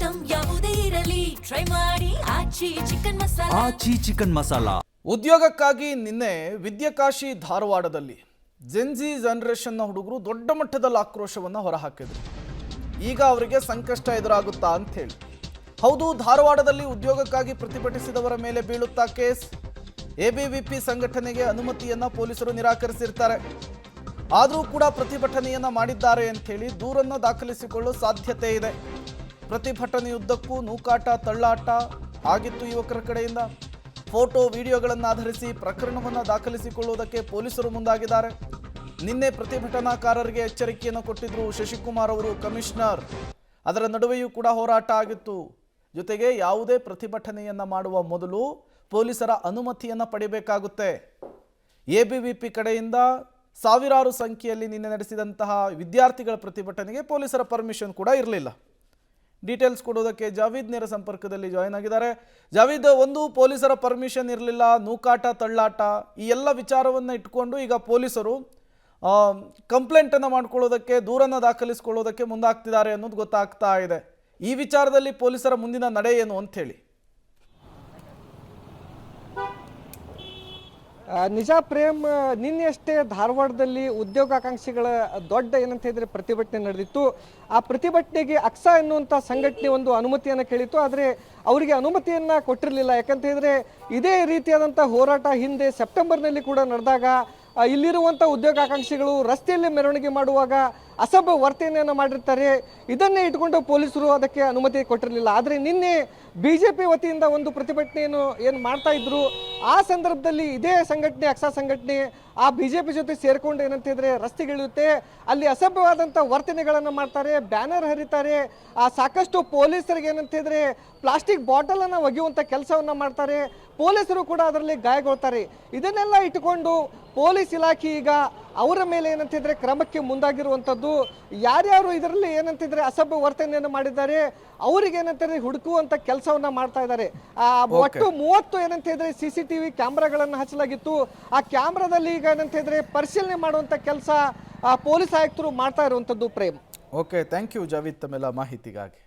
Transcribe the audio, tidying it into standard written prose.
Item ಯಾವುದೇ ಇರಲಿ try ಮಾಡಿ ಆಚಿ ಚಿಕನ್ ಮಸಾಲಾ. ಆಚಿ ಚಿಕನ್ ಮಸಾಲಾ. ಉದ್ಯೋಗಕ್ಕಾಗಿ ನಿನ್ನೆ ವಿದ್ಯಾಕಾಶಿ ಧಾರವಾಡದಲ್ಲಿ ಜೆನ್ಜಿ ಜನರೇಷನ್ನ ಹುಡುಗರು ದೊಡ್ಡ ಮಟ್ಟದಲ್ಲಿ ಆಕ್ರೋಶವನ್ನು ಹೊರಹಾಕಿದರು. ಈಗ ಅವರಿಗೆ ಸಂಕಷ್ಟ ಎದುರಾಗುತ್ತಾ ಅಂತ ಹೇಳಿ. ಹೌದು, ಧಾರವಾಡದಲ್ಲಿ ಉದ್ಯೋಗಕ್ಕಾಗಿ ಪ್ರತಿಭಟಿಸಿದವರ ಮೇಲೆ ಬೀಳುತ್ತಾ ಕೇಸ್. ಎಬಿವಿಪಿ ಸಂಘಟನೆಗೆ ಅನುಮತಿಯನ್ನ ಪೊಲೀಸರು ನಿರಾಕರಿಸಿರ್ತಾರೆ. ಆದರೂ ಕೂಡ ಪ್ರತಿಭಟನೆಯನ್ನ ಮಾಡಿದ್ದಾರೆ ಅಂತ ಹೇಳಿ ದೂರನ್ನು ದಾಖಲಿಸಿಕೊಳ್ಳೋ ಸಾಧ್ಯತೆ ಇದೆ. ಪ್ರತಿಭಟನೆಯುದ್ದಕ್ಕೂ ನೂಕಾಟ ತಳ್ಳಾಟ ಆಗಿತ್ತು ಯುವಕರ ಕಡೆಯಿಂದ. ಫೋಟೋ ವಿಡಿಯೋಗಳನ್ನು ಆಧರಿಸಿ ಪ್ರಕರಣವನ್ನು ದಾಖಲಿಸಿಕೊಳ್ಳುವುದಕ್ಕೆ ಪೊಲೀಸರು ಮುಂದಾಗಿದ್ದಾರೆ. ನಿನ್ನೆ ಪ್ರತಿಭಟನಾಕಾರರಿಗೆ ಎಚ್ಚರಿಕೆಯನ್ನು ಕೊಟ್ಟಿದ್ರು ಶಶಿಕುಮಾರ್ ಅವರು, ಕಮಿಷನರ್. ಅದರ ನಡುವೆಯೂ ಕೂಡ ಹೋರಾಟ ಆಗಿತ್ತು. ಜೊತೆಗೆ ಯಾವುದೇ ಪ್ರತಿಭಟನೆಯನ್ನು ಮಾಡುವ ಮೊದಲು ಪೊಲೀಸರ ಅನುಮತಿಯನ್ನು ಪಡೆಯಬೇಕಾಗುತ್ತೆ. ಎಬಿವಿಪಿ ಕಡೆಯಿಂದ ಸಾವಿರಾರು ಸಂಖ್ಯೆಯಲ್ಲಿ ನಿನ್ನೆ ನಡೆಸಿದಂತಹ ವಿದ್ಯಾರ್ಥಿಗಳ ಪ್ರತಿಭಟನೆಗೆ ಪೊಲೀಸರ ಪರ್ಮಿಷನ್ ಕೂಡ ಇರಲಿಲ್ಲ. ಡೀಟೇಲ್ಸ್ ಕೊಡೋದಕ್ಕೆ ಜಾವೀದ್ ನೇರ ಸಂಪರ್ಕದಲ್ಲಿ ಜಾಯಿನ್ ಆಗಿದ್ದಾರೆ. ಜಾವೀದ್, ಒಂದು ಪೊಲೀಸರ ಪರ್ಮಿಷನ್ ಇರಲಿಲ್ಲ, ನೂಕಾಟ ತಳ್ಳಾಟ, ಈ ಎಲ್ಲ ವಿಚಾರವನ್ನು ಇಟ್ಕೊಂಡು ಈಗ ಪೊಲೀಸರು ಕಂಪ್ಲೇಂಟನ್ನು ಮಾಡ್ಕೊಳ್ಳೋದಕ್ಕೆ, ದೂರನ್ನು ದಾಖಲಿಸಿಕೊಳ್ಳೋದಕ್ಕೆ ಮುಂದಾಗ್ತಿದ್ದಾರೆ ಅನ್ನೋದು ಗೊತ್ತಾಗ್ತಾ ಇದೆ. ಈ ವಿಚಾರದಲ್ಲಿ ಪೊಲೀಸರ ಮುಂದಿನ ನಡೆ ಏನು ಅಂತ ಹೇಳಿ. ನಿಜ ಪ್ರೇಮ್, ನಿನ್ನೆಯಷ್ಟೇ ಧಾರವಾಡದಲ್ಲಿ ಉದ್ಯೋಗಾಕಾಂಕ್ಷಿಗಳ ದೊಡ್ಡ ಏನಂತ ಹೇಳಿದ್ರೆ ಪ್ರತಿಭಟನೆ ನಡೆದಿತ್ತು. ಆ ಪ್ರತಿಭಟನೆಗೆ ಅಕ್ಸಾ ಎನ್ನುವಂಥ ಸಂಘಟನೆ ಒಂದು ಅನುಮತಿಯನ್ನು ಕೇಳಿತ್ತು. ಆದರೆ ಅವರಿಗೆ ಅನುಮತಿಯನ್ನು ಕೊಟ್ಟಿರಲಿಲ್ಲ. ಯಾಕಂತ ಹೇಳಿದ್ರೆ ಇದೇ ರೀತಿಯಾದಂಥ ಹೋರಾಟ ಹಿಂದೆ ಸೆಪ್ಟೆಂಬರ್ನಲ್ಲಿ ಕೂಡ ನಡೆದಾಗ ಇಲ್ಲಿರುವಂಥ ಉದ್ಯೋಗಾಕಾಂಕ್ಷಿಗಳು ರಸ್ತೆಯಲ್ಲಿ ಮೆರವಣಿಗೆ ಮಾಡುವಾಗ ಅಸಭ್ಯ ವರ್ತನೆಯನ್ನು ಮಾಡಿರ್ತಾರೆ. ಇದನ್ನೇ ಇಟ್ಕೊಂಡು ಪೊಲೀಸರು ಅದಕ್ಕೆ ಅನುಮತಿ ಕೊಟ್ಟಿರಲಿಲ್ಲ. ಆದರೆ ನಿನ್ನೆ ಬಿಜೆಪಿ ವತಿಯಿಂದ ಒಂದು ಪ್ರತಿಭಟನೆಯನ್ನು ಏನು ಮಾಡ್ತಾ ಇದ್ರು, ಆ ಸಂದರ್ಭದಲ್ಲಿ ಇದೇ ಸಂಘಟನೆ ಅಕ್ಸಾ ಸಂಘಟನೆ ಆ ಬಿಜೆಪಿ ಜೊತೆ ಸೇರ್ಕೊಂಡು ಏನಂತ ಹೇಳಿದ್ರೆ ರಸ್ತೆಗಿಳಿಯುತ್ತೆ. ಅಲ್ಲಿ ಅಸಭ್ಯವಾದಂಥ ವರ್ತನೆಗಳನ್ನು ಮಾಡ್ತಾರೆ, ಬ್ಯಾನರ್ ಹರಿತಾರೆ. ಸಾಕಷ್ಟು ಪೊಲೀಸರಿಗೆ ಏನಂತ ಹೇಳಿದ್ರೆ ಪ್ಲಾಸ್ಟಿಕ್ ಬಾಟಲ್ ಅನ್ನು ಒಗೆಯುವಂಥ ಕೆಲಸವನ್ನ ಮಾಡ್ತಾರೆ. ಪೊಲೀಸರು ಕೂಡ ಅದರಲ್ಲಿ ಗಾಯಗೊಳ್ತಾರೆ. ಇದನ್ನೆಲ್ಲ ಇಟ್ಟುಕೊಂಡು ಪೊಲೀಸ್ ಇಲಾಖೆ ಈಗ ಅವರ ಮೇಲೆ ಏನಂತಿದ್ರೆ ಕ್ರಮಕ್ಕೆ ಮುಂದಾಗಿರುವಂಥದ್ದು. ಯಾರ್ಯಾರು ಇದರಲ್ಲಿ ಏನಂತಿದ್ರೆ ಅಸಭ್ಯ ವರ್ತನೆಯನ್ನು ಮಾಡಿದ್ದಾರೆ ಅವರಿಗೆ ಏನಂತಾರೆ ಹುಡುಕುವಂತ ಕೆಲಸವನ್ನ ಮಾಡ್ತಾ ಇದ್ದಾರೆ. ಒಟ್ಟು 30 ಏನಂತಿದ್ರೆ CCTV ಕ್ಯಾಮ್ರಾಗಳನ್ನು ಹಚ್ಚಲಾಗಿತ್ತು. ಆ ಕ್ಯಾಮ್ರಾದಲ್ಲಿ ಈಗ ಏನಂತಿದ್ರೆ ಪರಿಶೀಲನೆ ಮಾಡುವಂತ ಕೆಲಸ ಪೊಲೀಸ್ ಆಯುಕ್ತರು ಮಾಡ್ತಾ ಇರುವಂತದ್ದು. Prem, okay, thank you Javeed ತಮ್ಮೆಲ್ಲ ಮಾಹಿತಿಗಾಗಿ.